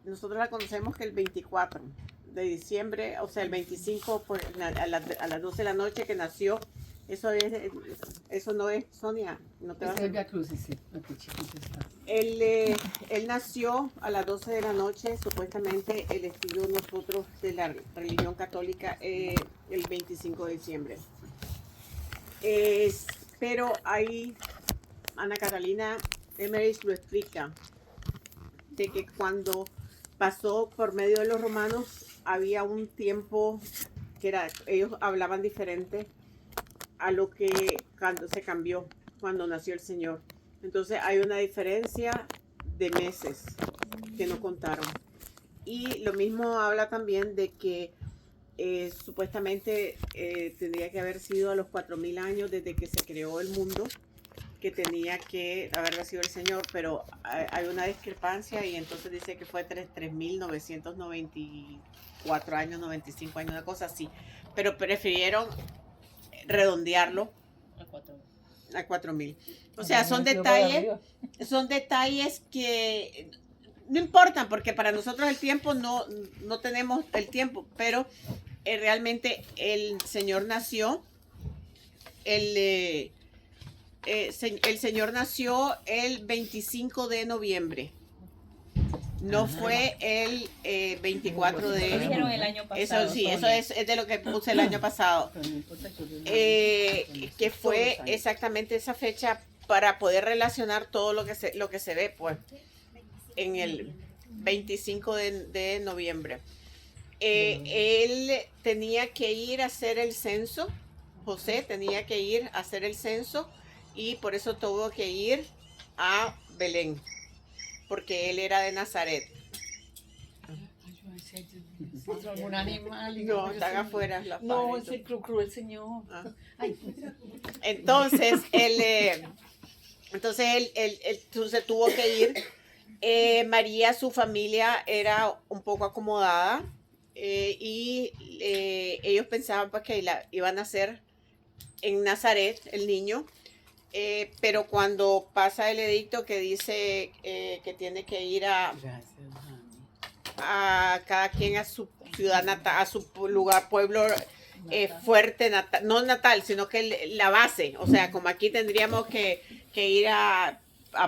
nosotros la conocemos que el 24 de diciembre, o sea, el 25 pues, a las 12 de la noche que nació. Eso no es, Sonia, no te vas a... Via Crucis, sí, aquí chiquito está. Él nació a las 12 de la noche, supuestamente el estilo nosotros de la religión católica el 25 de diciembre. Pero ahí Ana Catalina Emmerich lo explica, de que cuando pasó por medio de los romanos había un tiempo que ellos hablaban diferente a lo que cuando se cambió, cuando nació el Señor. Entonces hay una diferencia de meses que no contaron. Y lo mismo habla también de que supuestamente tendría que haber sido a los 4000 años desde que se creó el mundo, que tenía que haber nacido el Señor, pero hay una discrepancia y entonces dice que fue 3994 años, 95 años, una cosa así. Pero prefirieron redondearlo a 4000. O sea, son detalles que no importan, porque para nosotros el tiempo no tenemos el tiempo, pero realmente el Señor nació el Señor nació el 25 de noviembre. No fue el 24 de... Dijeron el año pasado. Eso sí, eso es de lo que puse el año pasado. Que fue exactamente esa fecha para poder relacionar todo lo que se ve, pues, en el 25 de noviembre. Él tenía que ir a hacer el censo. José tenía que ir a hacer el censo y por eso tuvo que ir a Belén, porque él era de Nazaret. Un animal. No, están afuera. No, es el cruel señor. Ah. Entonces, él tuvo que ir. María, su familia era un poco acomodada y ellos pensaban pues, que iban a nacer en Nazaret, el niño. Pero cuando pasa el edicto que dice que tiene que ir a cada quien a su ciudad natal, a su lugar, pueblo fuerte, natal, no natal, sino que la base, o sea, como aquí tendríamos que ir a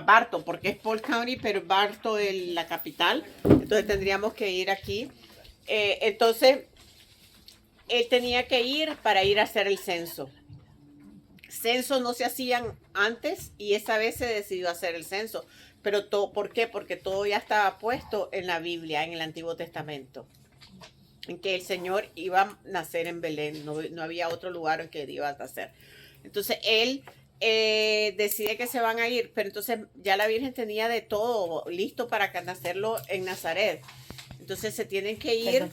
Bartow, porque es Polk County, pero Bartow es la capital, entonces tendríamos que ir aquí. Entonces, él tenía que ir para ir a hacer el censo. Censos no se hacían antes y esa vez se decidió hacer el censo. Pero ¿por qué? Porque todo ya estaba puesto en la Biblia, en el Antiguo Testamento. En que el Señor iba a nacer en Belén. No había otro lugar en que iba a nacer. Entonces él decide que se van a ir. Pero entonces ya la Virgen tenía de todo listo para nacerlo en Nazaret. Entonces se tienen que ir.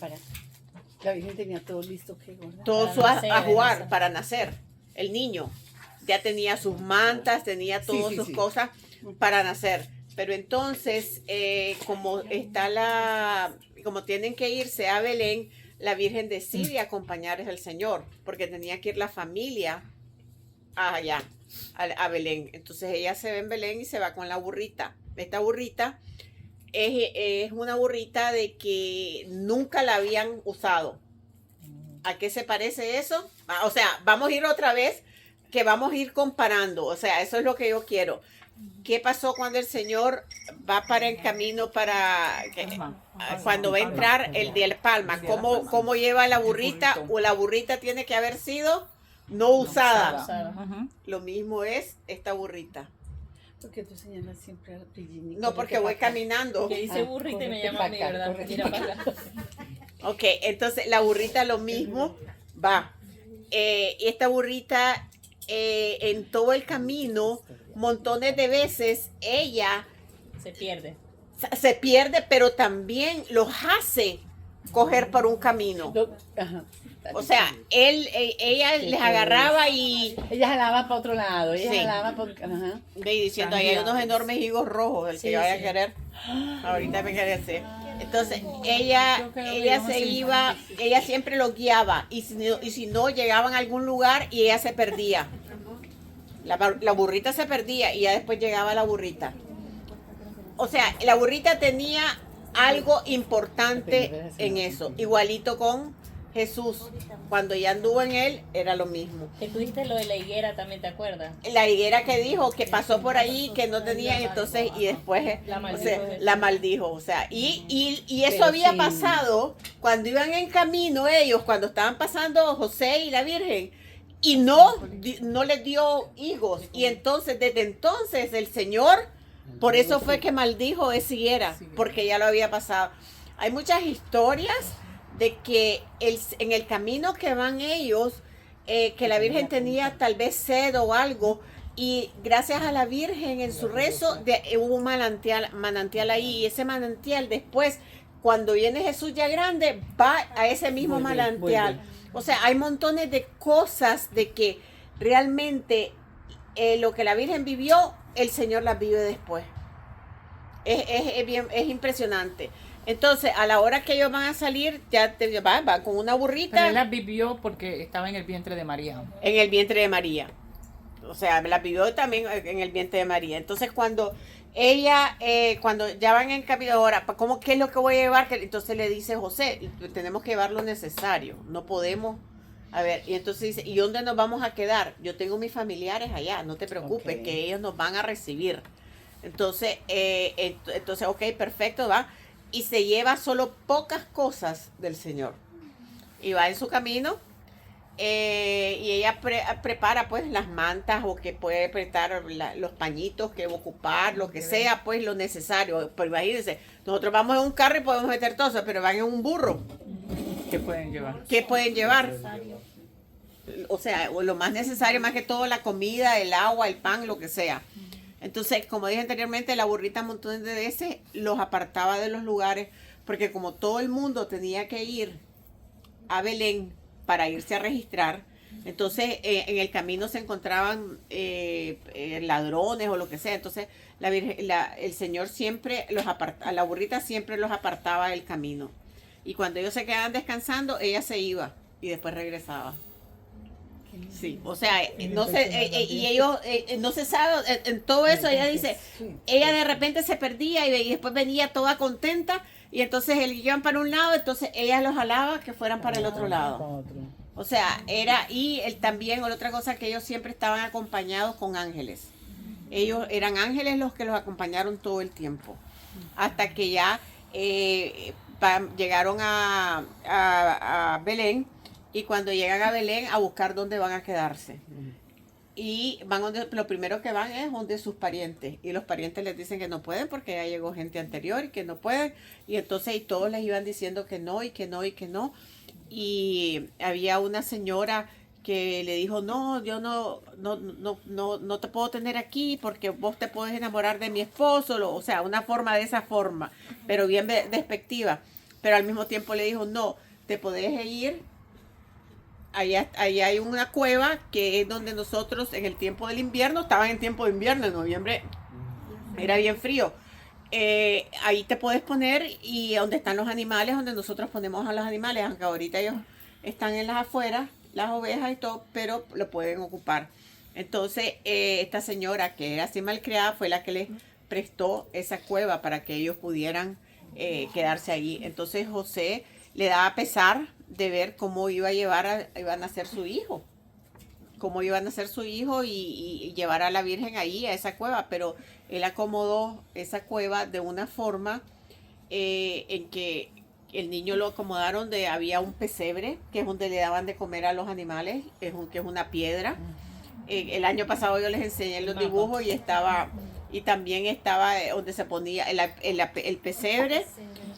La Virgen tenía todo listo. Todo a jugar para nacer. El niño ya tenía sus mantas, tenía todas sus cosas para nacer. Pero entonces, como tienen que irse a Belén, la Virgen decide acompañar al Señor, porque tenía que ir la familia allá, a Belén. Entonces ella se ve en Belén y se va con la burrita. Esta burrita es una burrita de que nunca la habían usado. ¿A qué se parece eso? O sea, vamos a ir otra vez, que vamos a ir comparando. O sea, eso es lo que yo quiero. ¿Qué pasó cuando el Señor va para el camino cuando va a entrar el de Palma? ¿Cómo lleva la burrita? O la burrita tiene que haber sido no usada. Lo mismo es esta burrita. ¿Por qué tú señalas siempre al Pillín? No, porque voy caminando. Que dice burrita y me llama a mí, ¿verdad? Mira para acá. Ok, entonces la burrita lo mismo va. Y esta burrita en todo el camino, montones de veces, ella se pierde, pero también los hace coger por un camino. O sea, ella les agarraba y... Ella jalaba para otro lado, jalaba por... diciendo, ahí hay unos enormes higos rojos, el que vaya a querer, ahorita me quiere hacer. Entonces, ella se iba, ella siempre los guiaba, y si no, llegaban a algún lugar y ella se perdía. La burrita se perdía y ya después llegaba la burrita. O sea, la burrita tenía algo importante en eso. Igualito con Jesús. Cuando ya anduvo en él, era lo mismo. Que tú dijiste lo de la higuera también, ¿te acuerdas? La higuera que dijo, que pasó por ahí, que no tenía, entonces, y después la maldijo. O sea, y eso Pero había sí. pasado cuando iban en camino ellos, cuando estaban pasando José y la Virgen, y no les dio hijos. Y entonces, desde entonces, el Señor, por eso fue que maldijo esa higuera, porque ya lo había pasado. Hay muchas historias de que en el camino que van ellos, que la Virgen tenía tal vez sed o algo, y gracias a la Virgen en su rezo hubo un manantial ahí, y ese manantial después, cuando viene Jesús ya grande, va a ese mismo manantial. O sea, hay montones de cosas de que realmente lo que la Virgen vivió, el Señor las vive después. Es impresionante. Entonces, a la hora que ellos van a salir, ya van con una Pero burrita él las vivió porque estaba en el vientre de María. en el vientre de María. O sea, la vivió también en el vientre de María. Entonces, cuando cuando ya van en camino, ahora, ¿qué es lo que voy a llevar? Entonces le dice José, tenemos que llevar lo necesario, no podemos. A ver, y entonces dice, ¿y dónde nos vamos a quedar? Yo tengo mis familiares allá, no te preocupes, Ok. que ellos nos van a recibir. Entonces, ok, perfecto, va. Y se lleva solo pocas cosas del Señor. Y va en su camino. Y ella prepara pues las mantas o que puede prestar los pañitos que va a ocupar, lo que sea, pues lo necesario. Pero imagínense, nosotros vamos en un carro y podemos meter todo eso, pero van en un burro. ¿Qué pueden llevar? ¿Qué pueden llevar? O sea, lo más necesario, más que todo, la comida, el agua, el pan, lo que sea. Entonces, como dije anteriormente, la burrita montones de veces los apartaba de los lugares, porque como todo el mundo tenía que ir a Belén para irse a registrar, entonces en el camino se encontraban ladrones o lo que sea. Entonces el Señor siempre a la burrita siempre los apartaba del camino. Y cuando ellos se quedaban descansando, ella se iba y después regresaba. Sí, o sea, no se, y ellos, no se sabe, en todo eso ella dice, ella de repente se perdía y después venía toda contenta y entonces iban para un lado, entonces ella los jalaba que fueran para el otro lado. O sea, también otra cosa que ellos siempre estaban acompañados con ángeles. Ellos eran ángeles los que los acompañaron todo el tiempo, hasta que ya llegaron a Belén. Y cuando llegan a Belén a buscar dónde van a quedarse. Y lo primero que van es donde sus parientes. Y los parientes les dicen que no pueden porque ya llegó gente anterior y que no pueden. Y entonces todos les iban diciendo que no y que no y que no. Y había una señora que le dijo, no, yo no te puedo tener aquí porque vos te puedes enamorar de mi esposo. O sea, una forma de esa forma, pero bien despectiva. Pero al mismo tiempo le dijo, no, te podés ir. Allá hay una cueva que es donde nosotros en el tiempo del invierno, estaban en tiempo de invierno, en noviembre era bien frío. Ahí te puedes poner y donde están los animales, donde nosotros ponemos a los animales, aunque ahorita ellos están en las afueras, las ovejas y todo, pero lo pueden ocupar. Entonces, esta señora que era así malcriada fue la que les prestó esa cueva para que ellos pudieran quedarse allí. Entonces, José le daba pesar de ver cómo iban a ser su hijo. Cómo iban a ser su hijo y llevar a la Virgen ahí, a esa cueva. Pero él acomodó esa cueva de una forma en que el niño lo acomodaron había un pesebre, que es donde le daban de comer a los animales, que es una piedra. El año pasado yo les enseñé los dibujos y también estaba donde se ponía el pesebre.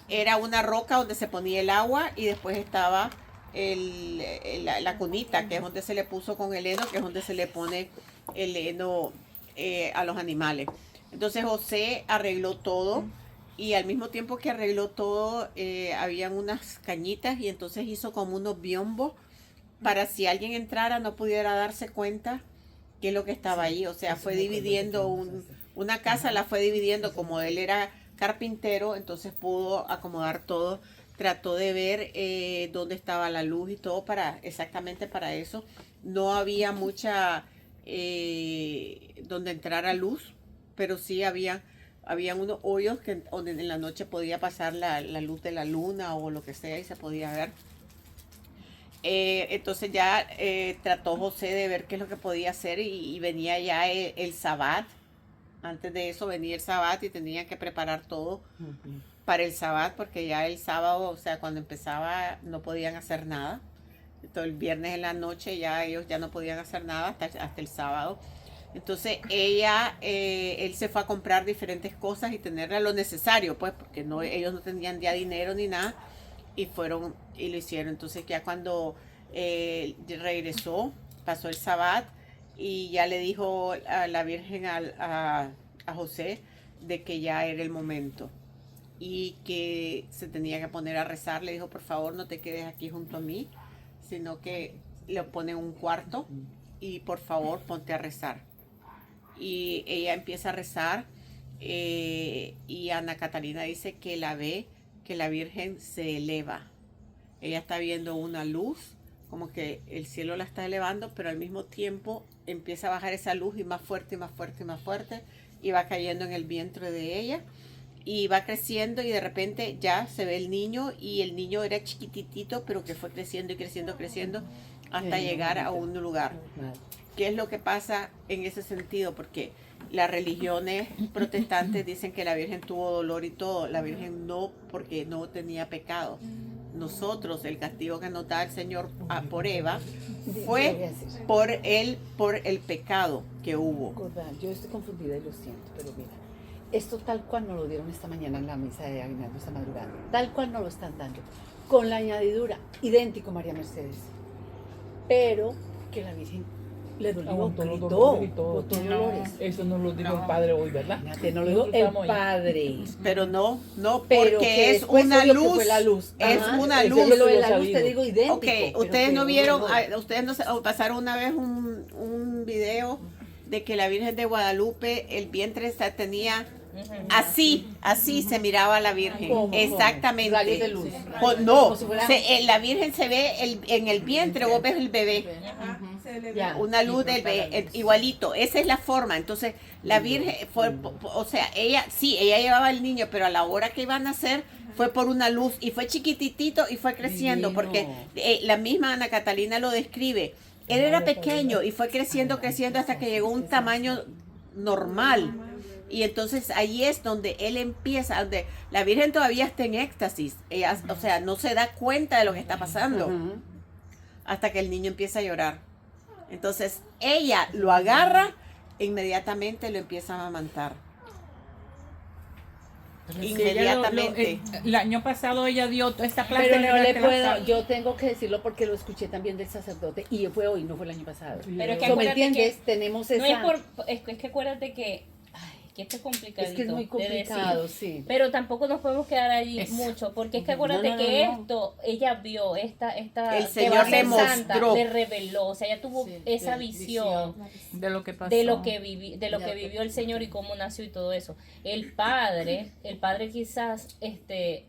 Era una roca donde se ponía el agua y después estaba la cunita, que es donde se le puso con el heno, que es donde se le pone el heno a los animales. Entonces José arregló todo y al mismo tiempo que arregló todo, habían unas cañitas y entonces hizo como unos biombos para si alguien entrara no pudiera darse cuenta qué es lo que estaba ahí. O sea, fue dividiendo una casa, la fue dividiendo como él era carpintero, entonces pudo acomodar todo, trató de ver dónde estaba la luz y todo exactamente para eso. No había mucha donde entrara luz, pero sí había habían unos hoyos donde en la noche podía pasar la luz de la luna o lo que sea y se podía ver. Entonces ya trató José de ver qué es lo que podía hacer y venía ya el sabbat. Antes de eso venía el sabbat y tenían que preparar todo para el sabbat porque ya el sábado, o sea, cuando empezaba no podían hacer nada. Entonces el viernes en la noche ya ellos ya no podían hacer nada hasta el sábado. Entonces él se fue a comprar diferentes cosas y tenerle lo necesario, pues, porque ellos no tenían ya dinero ni nada y fueron y lo hicieron. Entonces ya cuando regresó, pasó el sabbat y ya le dijo a la Virgen a José de que ya era el momento y que se tenía que poner a rezar. Le dijo, por favor, no te quedes aquí junto a mí, sino que lo pone en un cuarto y por favor ponte a rezar. Y ella empieza a rezar y Ana Catalina dice que la ve, que la Virgen se eleva. Ella está viendo una luz, como que el cielo la está elevando, pero al mismo tiempo empieza a bajar esa luz y más fuerte y más fuerte y más fuerte y va cayendo en el vientre de ella y va creciendo y de repente ya se ve el niño y el niño era chiquititito, pero que fue creciendo y creciendo, creciendo hasta llegar a un lugar. ¿Qué es lo que pasa en ese sentido? Porque las religiones protestantes dicen que la Virgen tuvo dolor y todo. La Virgen no, porque no tenía pecado. Nosotros, el castigo que nos da el Señor por Eva fue por el pecado que hubo. Yo estoy confundida y lo siento, pero mira, esto tal cual nos lo dieron esta mañana en la misa de aguinaldo, esta madrugada. Tal cual nos lo están dando. Con la añadidura, idéntico María Mercedes. Pero que la Virgen le dolió, gritó dolores. Eso nos lo dijo el padre hoy, ¿verdad? Fíjate, no lo dijo el padre. Pero no, Pero porque que es después una obvio que luz. fue la luz. Es Ajá, una eso luz. yo lo de la Lo luz te sabido. digo idéntico. Ok, pero ustedes que no vieron, dolor. ustedes no pasaron una vez un video de que la Virgen de Guadalupe, el vientre tenía así se miraba la Virgen. ¿Cómo? Exactamente. Rayos de luz. No, Como si fuera- la Virgen se ve en el vientre, vos ves el bebé. Ya. Una luz del bebé, igualito, esa es la forma. Entonces la Virgen fue, o sea, ella llevaba al niño, pero a la hora que iba a nacer fue por una luz y fue chiquititito y fue creciendo, Divino. porque la misma Ana Catalina lo describe. Él era pequeño y fue creciendo hasta que llegó a un tamaño normal. Y entonces ahí es donde él empieza, donde la Virgen todavía está en éxtasis. Ella, o sea, no se da cuenta de lo que está pasando Ujú. hasta que el niño empieza a llorar. Entonces ella lo agarra e inmediatamente lo empieza a amamantar. Inmediatamente. El año pasado ella dio esta clase Pero de no le que la puedo, sabe. yo tengo que decirlo porque lo escuché también del sacerdote y fue hoy, no fue el año pasado. Pero es que So, ¿me acuérdate entiendes? que Tenemos no esa... es que acuérdate que, que esto es complicadito Es que es muy de complicado, decir. sí. Pero tampoco nos podemos quedar allí Es- mucho, porque es que acuérdate No, que no. esto, ella vio esta El que va a Señor ser le santa, mostró. le reveló, o sea, ella tuvo Sí, esa de visión De lo que pasó. de lo que vivió el Señor y cómo nació y todo eso. El padre quizás, qué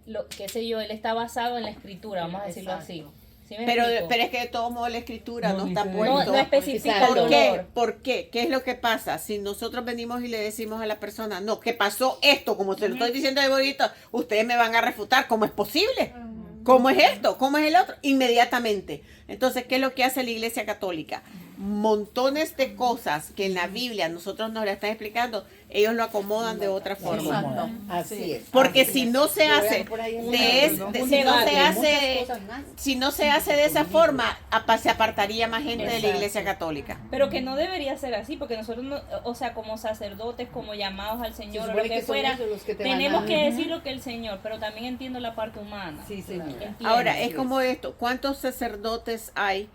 sé yo, él está basado en la escritura, vamos a decirlo así. ¿Sí me Pero explico? es que de todos modos la escritura No no está dice- puesto. no especifica Exacto. el ¿Por qué? dolor. ¿Por qué? ¿Qué es lo que pasa? Si nosotros venimos y le decimos a la persona, no, que pasó esto, como se lo estoy diciendo de bonito, ustedes me van a refutar, ¿cómo es posible? ¿Cómo es esto? ¿Cómo es el otro? Inmediatamente. Entonces, ¿qué es lo que hace la Iglesia Católica? Montones de cosas que en la Biblia nosotros nos la están explicando, ellos lo acomodan de otra forma. Exacto. Así es. Porque Así si es. no se Lo hace vean por ahí en de la- es- ¿no? de- Un si no debate, se Muchas hace cosas más. si no se hace de esa forma, se apartaría más gente de la Iglesia Católica. Pero que no debería ser así, porque nosotros, o sea, como sacerdotes, como llamados al Se Señor o supone lo que son fuera, ellos los que te van tenemos a- que decir lo que el Señor, pero también entiendo la parte humana. Sí, señora. Entiendo. Ahora, es como esto, ¿cuántos sacerdotes hay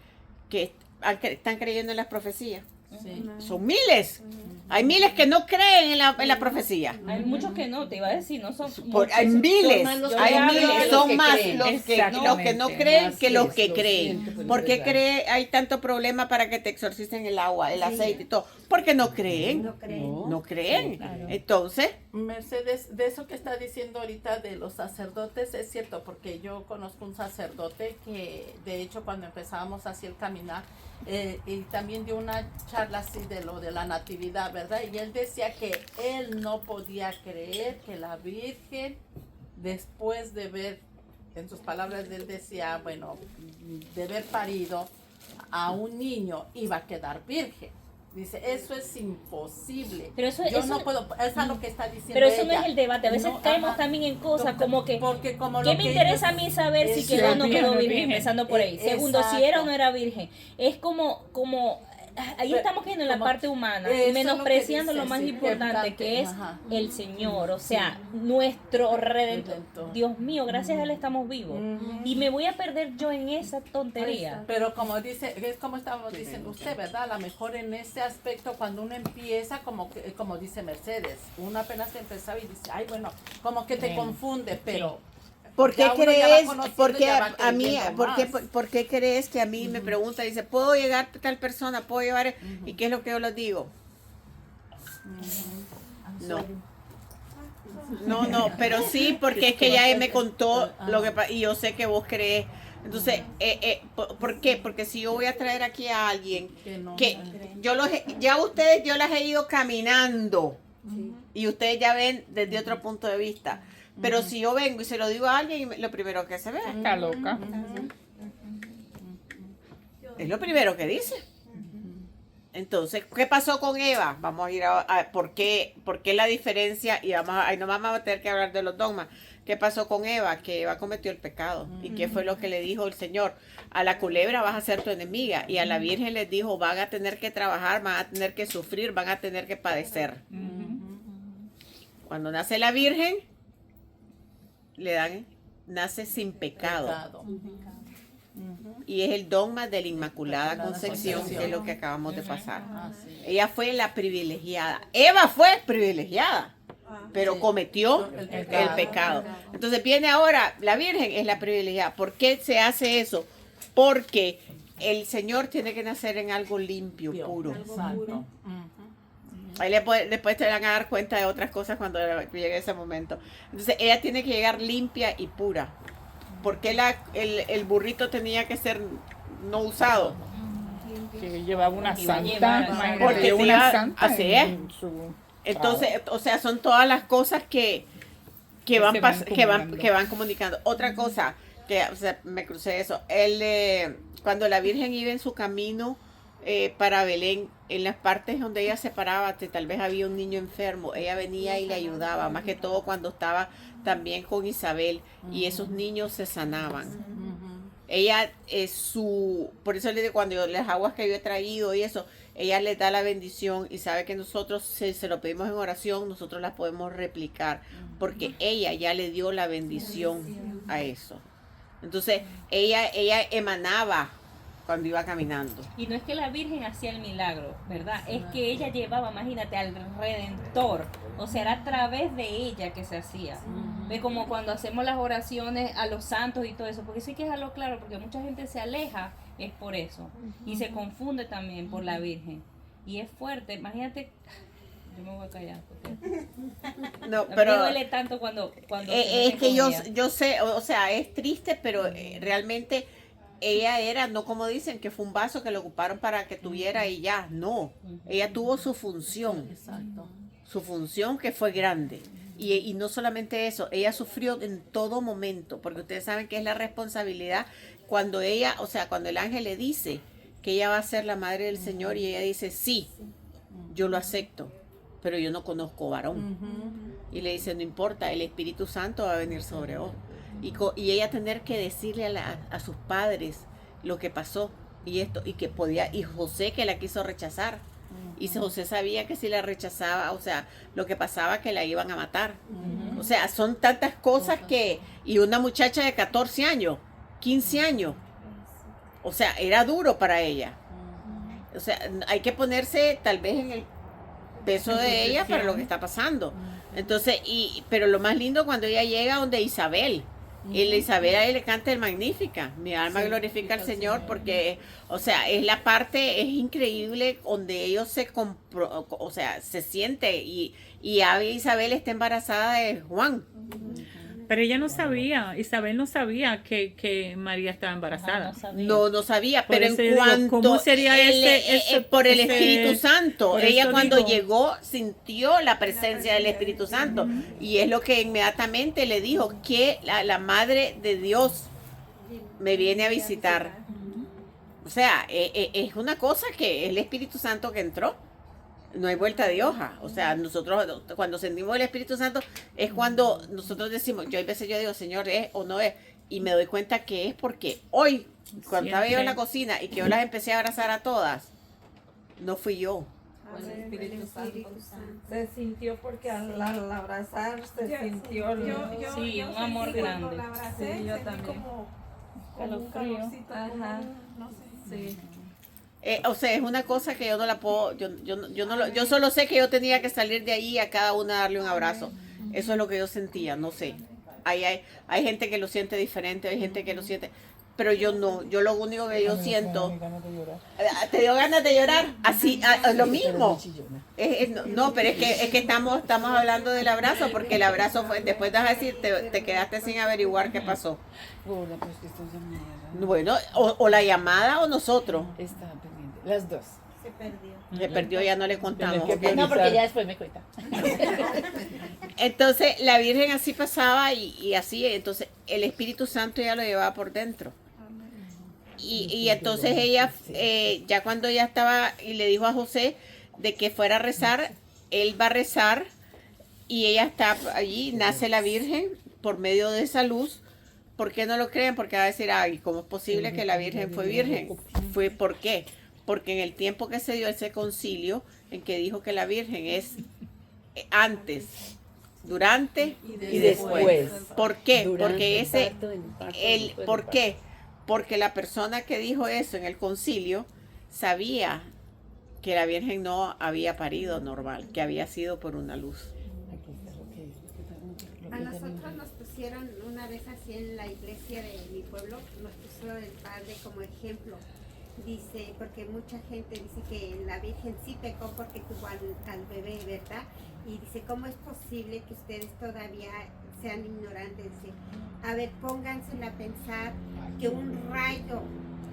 que están creyendo en las profecías? Son miles. Hay miles que no creen en la profecía. Hay muchos que no, te iba a decir, no son Hay miles, Son más los que hay hablan, miles, los son que más creen. los que no Exactamente. creen Así que los es, que lo creen. siento, pero ¿Por qué es verdad. hay tanto problema para que te exorcicen el agua, el aceite y todo? Porque no creen. No creen. Entonces, Mercedes, de eso que está diciendo ahorita de los sacerdotes, es cierto, porque yo conozco un sacerdote que, de hecho, cuando empezábamos así el caminar, y también dio una charla así de lo de la natividad, ¿verdad? Y él decía que él no podía creer que la Virgen, después de ver, en sus palabras él decía, bueno, de haber parido a un niño, iba a quedar virgen. Dice, eso es imposible. Pero eso, Yo eso- no puedo, esa es lo que está diciendo pero eso no ella. es el debate. A veces No, caemos ajá. también en cosas como que, Porque como ¿qué lo me que interesa a ellos- mí saber si es- quedó o no virgen quedó o no virgen? virgen. Empezando por ahí. Segundo, si era o no era virgen. Es como ahí Pero, estamos cayendo en la como- parte humana eso y es lo que menospreciando dice, lo más sí, importante que es ajá. el Señor, o sea, nuestro Redentor. Redentor. Dios mío, gracias a Él estamos vivos. Y me voy a perder yo en esa tontería. Pero como dice, es como estábamos diciendo usted, ¿verdad? A lo mejor en ese aspecto, cuando uno empieza, como dice Mercedes, uno apenas empezaba y dice, ay, bueno, como que te confunde, pero... ¿Por qué ya uno ya va crees, conociendo por y qué ya va a mí, creyendo más. por qué crees que a mí me pregunta, dice, ¿puedo llegar tal persona? ¿Puedo llevar? ¿Y qué es lo que yo les digo? No. No, pero sí, porque es que ya él me contó lo que y yo sé que vos crees. Entonces, ¿por qué? Porque si yo voy a traer aquí a alguien que ya ustedes, yo las he ido caminando y ustedes ya ven desde otro punto de vista. Pero si yo vengo y se lo digo a alguien, lo primero que se ve Está loca. es lo primero que dice. Entonces, ¿qué pasó con Eva? Vamos a ir a ¿por qué la diferencia? Y ahí no vamos a tener que hablar de los dogmas. ¿Qué pasó con Eva? Que Eva cometió el pecado. ¿Y qué fue lo que le dijo el Señor? A la culebra vas a ser tu enemiga. Y a la Virgen les dijo, van a tener que trabajar, van a tener que sufrir, van a tener que padecer. Cuando nace la Virgen, nace sin pecado. Y es el dogma de la Inmaculada Concepción, que es lo que acabamos de pasar. Ella fue la privilegiada. Eva fue privilegiada, pero cometió el pecado. Entonces viene ahora, la Virgen es la privilegiada. ¿Por qué se hace eso? Porque el Señor tiene que nacer en algo limpio, puro. Exacto. Ahí después te van a dar cuenta de otras cosas cuando llegue ese momento. Entonces ella tiene que llegar limpia y pura. ¿Por qué el burrito tenía que ser no usado? Que llevaba una Iba a santa. llevar, Imagínate, porque lleva se una iba- santa. así en es. su- Entonces, o sea, son todas las cosas que van se van que van comunicando. Otra cosa, o sea, me crucé eso. Cuando la Virgen iba en su camino para Belén, en las partes donde ella se paraba, tal vez había un niño enfermo, ella venía y le ayudaba, más que todo cuando estaba también con Isabel, y esos niños se sanaban. Ella por eso le digo, cuando las aguas que yo he traído y eso, ella les da la bendición y sabe que nosotros, si se lo pedimos en oración, nosotros las podemos replicar, porque ella ya le dio la bendición a eso. Entonces, ella emanaba cuando iba caminando. Y no es que la Virgen hacía el milagro, ¿verdad? Es que ella llevaba, imagínate, al Redentor. O sea, era a través de ella que se hacía. Ve como cuando hacemos las oraciones a los santos y todo eso. Porque sí hay que dejarlo claro, porque mucha gente se aleja, es por eso. Y se confunde también por la Virgen. Y es fuerte. Imagínate, yo me voy a callar. Porque No, a mí pero me duele tanto cuando se es meten que con ella. yo sé, o sea, es triste, pero realmente ella era, no como dicen, que fue un vaso que le ocuparon para que tuviera y ya, no. Ella tuvo su función. Exacto. Su función que fue grande. Y no solamente eso, ella sufrió en todo momento, porque ustedes saben que es la responsabilidad cuando ella, o sea, cuando el ángel le dice que ella va a ser la madre del Señor y ella dice, sí, yo lo acepto, pero yo no conozco varón. Y le dice, no importa, el Espíritu Santo va a venir sobre vos. Y ella tener que decirle a sus padres lo que pasó y esto, y que podía, y José que la quiso rechazar. Y José sabía que si la rechazaba, o sea, lo que pasaba que la iban a matar. O sea, son tantas cosas y una muchacha de 14 años, 15 años, o sea, era duro para ella. O sea, hay que ponerse tal vez en el peso de ella para lo que está pasando. Entonces, pero lo más lindo cuando ella llega donde Isabel. Y la Isabel ahí le canta el Magnífica. Mi alma glorifica al Señor porque, o sea, es la parte, es increíble donde ellos o sea, se siente y Isabel está embarazada de Juan. Pero ella no sabía, Isabel no sabía que María estaba embarazada. No sabía, Por pero eso yo en digo, cuanto ¿cómo sería por el ese- Espíritu Santo, por ella eso cuando digo- llegó sintió la presencia del Espíritu Santo y es lo que inmediatamente le dijo que la Madre de Dios me viene a visitar. O sea, es una cosa que es el Espíritu Santo que entró. No hay vuelta de hoja. O sea, nosotros cuando sentimos el Espíritu Santo es cuando nosotros decimos, yo hay veces yo digo, Señor, ¿es o no es? Y me doy cuenta que es porque hoy, cuando estaba yo en la cocina y que yo las empecé a abrazar a todas, no fui yo. El Espíritu Santo. Se sintió porque al abrazar se sintió Sí, un amor grande. La abracé, Sí, yo sentí también. como un Calofrío. calorcito, Ajá. no sé. Sí. O sea, es una cosa que yo no la puedo, yo solo sé que yo tenía que salir de ahí a cada una darle un abrazo. Eso es lo que yo sentía, no sé. Hay gente que lo siente diferente, hay gente que lo siente, pero yo no, yo lo único que yo siento, ¿te dio ganas de llorar? Así, lo mismo. No, pero es que estamos hablando del abrazo, porque el abrazo fue, después vas a decir, te quedaste sin averiguar qué pasó. Hola, pues que esto ya me Bueno, o la llamada o nosotros. Está pendiente. Las dos. Se perdió. Se perdió, ya no le contamos. Tienes que ¿ok? No, porque ya después me cuenta. Entonces la Virgen así pasaba y así, entonces el Espíritu Santo ya lo llevaba por dentro. Y entonces ella, ya cuando ella estaba y le dijo a José de que fuera a rezar, él va a rezar y ella está allí, nace la Virgen por medio de esa luz. ¿Por qué no lo creen? Porque va a decir, ay, ¿cómo es posible que la Virgen fue virgen? ¿Por qué? Porque en el tiempo que se dio ese concilio, en que dijo que la Virgen es antes, durante Y después. ¿Por qué? Durante Porque el ese, parto, en el parto, el, después del ¿por parto. qué? Porque la persona que dijo eso en el concilio sabía que la Virgen no había parido normal, que había sido por una luz. Aquí está lo que- A nosotros nos pusieron una vez así en la iglesia de mi pueblo, nos puso el padre como ejemplo. Dice, porque mucha gente dice que la Virgen sí pecó porque tuvo al bebé, ¿verdad? Y dice, ¿cómo es posible que ustedes todavía sean ignorantes? Dice, a ver, póngansela a pensar que un rayo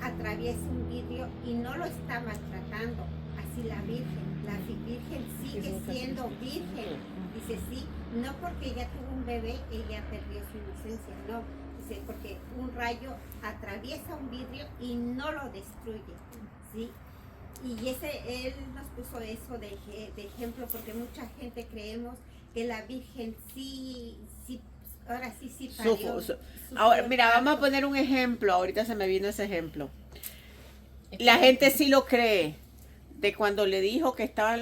atraviesa un vidrio y no lo está maltratando. Así la Virgen sigue siendo virgen. Dice, sí, no porque ella tuvo un bebé, ella perdió su inocencia, no. Dice, porque un rayo atraviesa un vidrio y no lo destruye, ¿sí? Y él nos puso eso de ejemplo, porque mucha gente creemos que la Virgen sí, ahora sí parió. Ahora, mira, vamos a poner un ejemplo, ahorita se me vino ese ejemplo. La gente sí lo cree, de cuando le dijo que estaban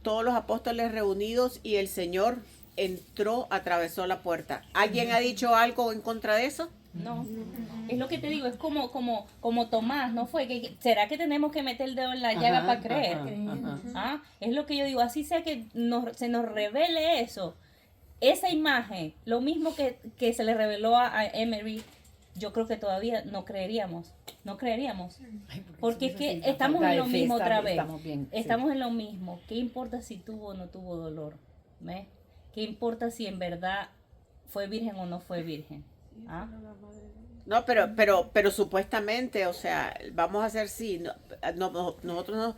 todos los apóstoles reunidos y el Señor entró, atravesó la puerta. ¿Alguien ha dicho algo en contra de eso? No, es lo que te digo, es como Tomás, ¿no fue? ¿Será que tenemos que meter el dedo en la llaga para creer? Ah, es lo que yo digo, así sea que se nos revele eso, esa imagen, lo mismo que se le reveló a Emery, yo creo que todavía no creeríamos. Porque es que estamos en lo mismo otra vez. Estamos en lo mismo. ¿Qué importa si tuvo o no tuvo dolor? ¿Ves? ¿Qué importa si en verdad fue virgen o no fue virgen? ¿Ah? No, pero supuestamente, o sea, vamos a hacer sí. Nosotros no,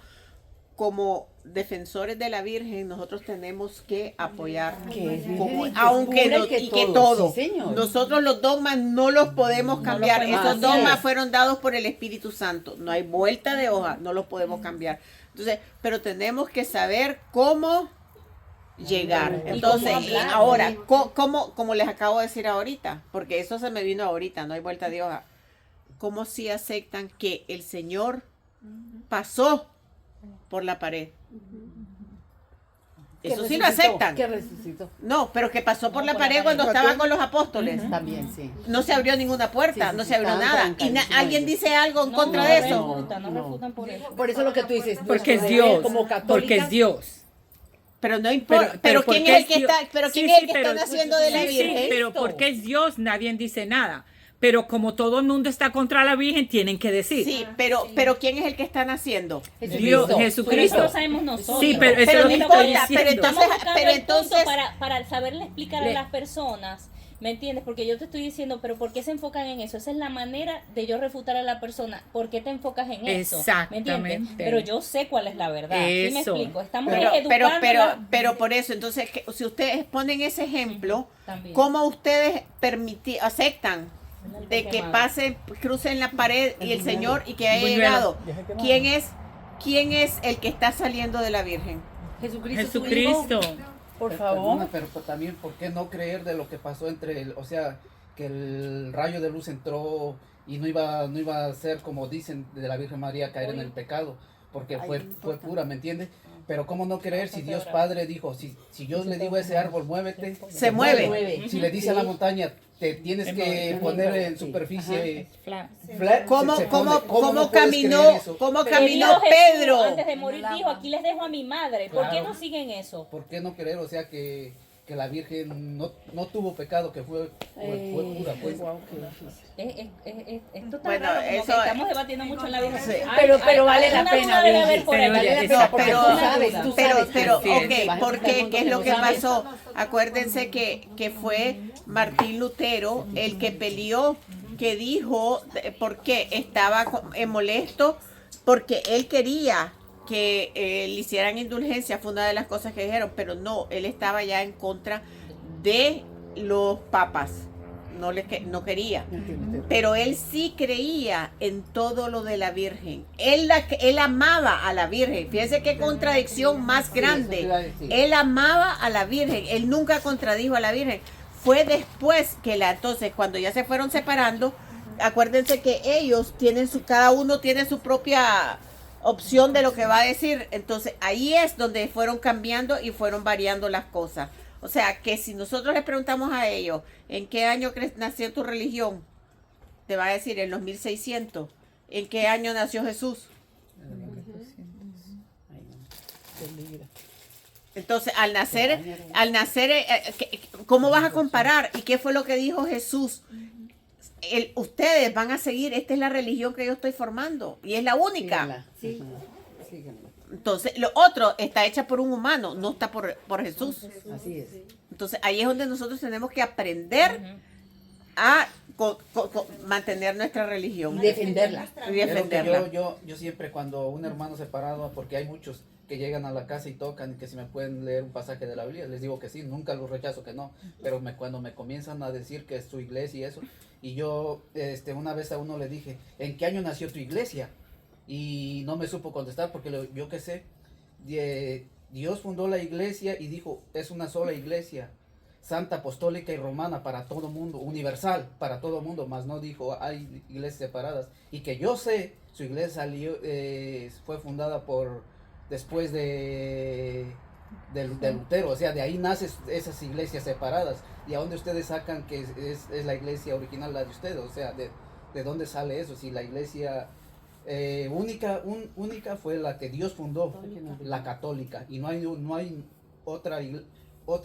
como defensores de la Virgen, nosotros tenemos que apoyar, Que es virgen como- y que aunque es no, pura y que todo. Sí, señor. Nosotros los dogmas no los podemos cambiar. podemos Esos cambiar. dogmas fueron dados por el Espíritu Santo. No hay vuelta de hoja, no los podemos cambiar. Entonces, pero tenemos que saber cómo llegar. Y Entonces, cómo hablar. ahora, como les acabo de decir ahorita, porque eso se me vino ahorita, no hay vuelta de hoja. ¿Cómo si aceptan que el Señor pasó por la pared? Eso sí lo aceptan. Que resucitó. No, pero que pasó por la pared cuando estaba con los apóstoles. También, sí. No se abrió ninguna puerta, Sí, no sí, se abrió estaban nada. trancadísimos ¿Alguien ellos. dice algo en contra no de eso? refutan, no No. refutan por eso. Por eso lo que tú dices. Porque es nuestro Dios. deber como Porque católicas, es Dios. Pero no importa. Pero ¿quién porque es el que Dios. está, pero quién Sí, es sí, el que pero- está naciendo de la sí, sí, Virgen? pero porque es Dios, nadie dice nada. Pero como todo el mundo está contra la Virgen, tienen que decir. Sí, pero ¿quién es el que está naciendo? Dios, Pero Jesucristo. eso lo sabemos nosotros. Sí, pero eso Pero es lo no que importa, estoy pero diciendo. entonces- Estamos buscando el punto entonces- para saberle explicar a las personas ¿Me entiendes? Porque yo te estoy diciendo, pero ¿por qué se enfocan en eso? Esa es la manera de yo refutar a la persona. ¿Por qué te enfocas en eso? ¿Me entiendes? Exactamente. Pero yo sé cuál es la verdad. ¿Sí me Eso. explico? Estamos Pero por eso, entonces, si ustedes ponen ese ejemplo, También. ¿cómo ustedes aceptan de que Quemado. pasen, crucen la pared y el Señor y que haya Buñuelo. llegado? ¿Quién es el que está saliendo de la Virgen? Jesucristo. su hijo. Jesucristo. Por Perdona, favor. pero también, ¿por qué no creer de lo que pasó o sea, que el rayo de luz entró y no iba a ser como dicen de la Virgen María caer en el pecado, porque fue pura, ¿me entiendes? Pero ¿cómo no creer si Dios Padre dijo, si yo le digo a ese árbol, muévete, Se mueve. Si le dice a la montaña, te tienes que poner en superficie Fla- flat, ¿Cómo no puedes caminó, creer eso? cómo Pero caminó Dios Jesús, Pedro? antes de morir dijo, aquí les dejo a mi madre. ¿Por qué Claro. no siguen eso? ¿Por qué no creer? O sea, que la Virgen no tuvo pecado, que fue pura, pues. Guau, qué difícil. Esto está Bueno, raro, como eso que estamos debatiendo mucho en la vida. Sí. Pero vale la una pena, duda debe haber Virgen. por ahí. Pero Vale la eso, pena, porque pero- tú sabes, tú sabes. Pero, Sí, ok, ¿por qué? ¿Qué es lo que pasó? Acuérdense que fue Martín Lutero el que peleó, que dijo, ¿por qué? Estaba molesto porque él quería que le hicieran indulgencia, fue una de las cosas que dijeron, pero no, él estaba ya en contra de los papas, no quería. Pero él sí creía en todo lo de la Virgen. Él amaba a la Virgen. Fíjense qué contradicción más grande. Él amaba a la Virgen. Él nunca contradijo a la Virgen. Fue después que entonces cuando ya se fueron separando, acuérdense que ellos cada uno tiene su propia opción de lo que va a decir. Entonces ahí es donde fueron cambiando y fueron variando las cosas. O sea, que si nosotros les preguntamos a ellos, ¿en qué año nació tu religión? Te va a decir, en los 1600. ¿En qué año nació Jesús? Entonces, al nacer, ¿cómo vas a comparar? ¿Y qué fue lo que dijo Jesús? Ustedes van a seguir, esta es la religión que yo estoy formando y es la única. Sí. Síganla. Entonces, lo otro está hecha por un humano, no está por Jesús. Así es. Entonces, ahí es donde nosotros tenemos que aprender a mantener nuestra religión. Defenderla. Y Es lo que defenderla. yo siempre cuando un hermano separado, porque hay muchos que llegan a la casa y tocan y que si me pueden leer un pasaje de la Biblia, les digo que sí, nunca los rechazo que no, pero cuando me comienzan a decir que es su iglesia y eso, y yo una vez a uno le dije, ¿en qué año nació tu iglesia? Y no me supo contestar porque yo qué sé, Dios fundó la iglesia y dijo, es una sola iglesia, santa, apostólica y romana para todo mundo, universal para todo mundo, más no dijo, hay iglesias separadas. Y que yo sé, su iglesia fue fundada después de Lutero, o sea, de ahí nacen esas iglesias separadas. ¿Y a dónde ustedes sacan que es la iglesia original, la de ustedes? O sea, ¿de dónde sale eso? Si la iglesia única fue la que Dios fundó, la católica, y no hay otra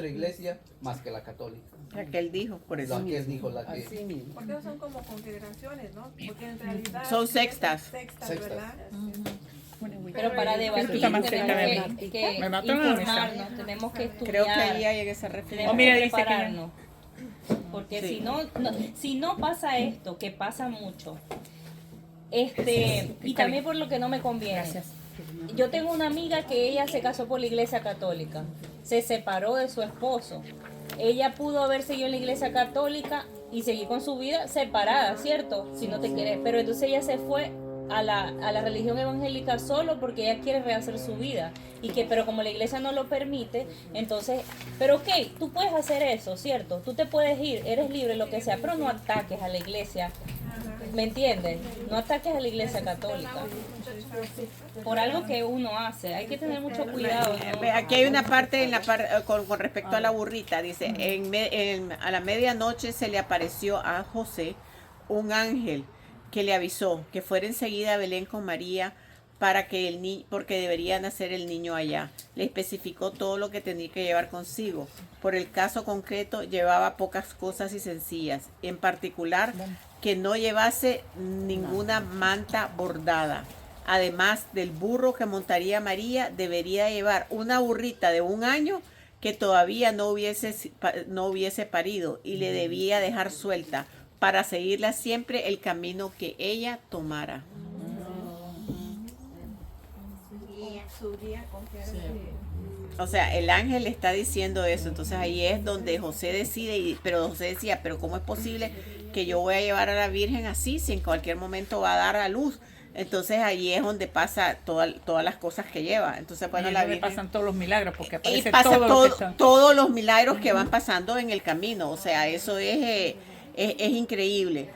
iglesia más que la católica. La que él dijo, por eso. La que él dijo, la que... Así mismo. Porque son como confederaciones, ¿no? Porque en realidad Son sextas. Sextas, Sextas. ¿verdad? Pero para debatir está más tenemos cerca de que Me mató la mesa. informarnos, tenemos que estudiar. Creo que ahí hay que se Tenemos refiere. Oh, mira, que dice que prepararnos. Porque Sí. si no pasa esto, que pasa mucho, y también por lo que no me conviene. Gracias. Yo tengo una amiga que ella se casó por la iglesia católica, se separó de su esposo. Ella pudo haber seguido en la iglesia católica y seguir con su vida separada, ¿cierto? Si no te quieres. Pero entonces ella se fue a la religión evangélica solo porque ella quiere rehacer su vida. Pero como la iglesia no lo permite, entonces, pero ok, tú puedes hacer eso, ¿cierto? Tú te puedes ir, eres libre, lo que sea, pero no ataques a la iglesia. ¿Me entiendes? No ataques a la iglesia católica. Por algo que uno hace. Hay que tener mucho cuidado, ¿no? Aquí hay una parte con respecto a la burrita. Dice, a la medianoche se le apareció a José un ángel que le avisó que fuera enseguida a Belén con María porque debería nacer el niño allá. Le especificó todo lo que tenía que llevar consigo. Por el caso concreto, llevaba pocas cosas y sencillas. En particular, que no llevase ninguna manta bordada. Además del burro que montaría María, debería llevar una burrita de 1 año que todavía no hubiese parido y le debía dejar suelta para seguirla siempre el camino que ella tomara. O sea, el ángel le está diciendo eso, entonces ahí es donde José decide, pero José decía, pero ¿cómo es posible que yo voy a llevar a la Virgen así si en cualquier momento va a dar a luz? Entonces ahí es donde pasa todas las cosas que lleva. Entonces, bueno, Ahí la es donde Virgen... pasan todos los milagros, porque Y aparece pasa todo lo que está. todos los milagros que van pasando en el camino, o sea, eso es increíble.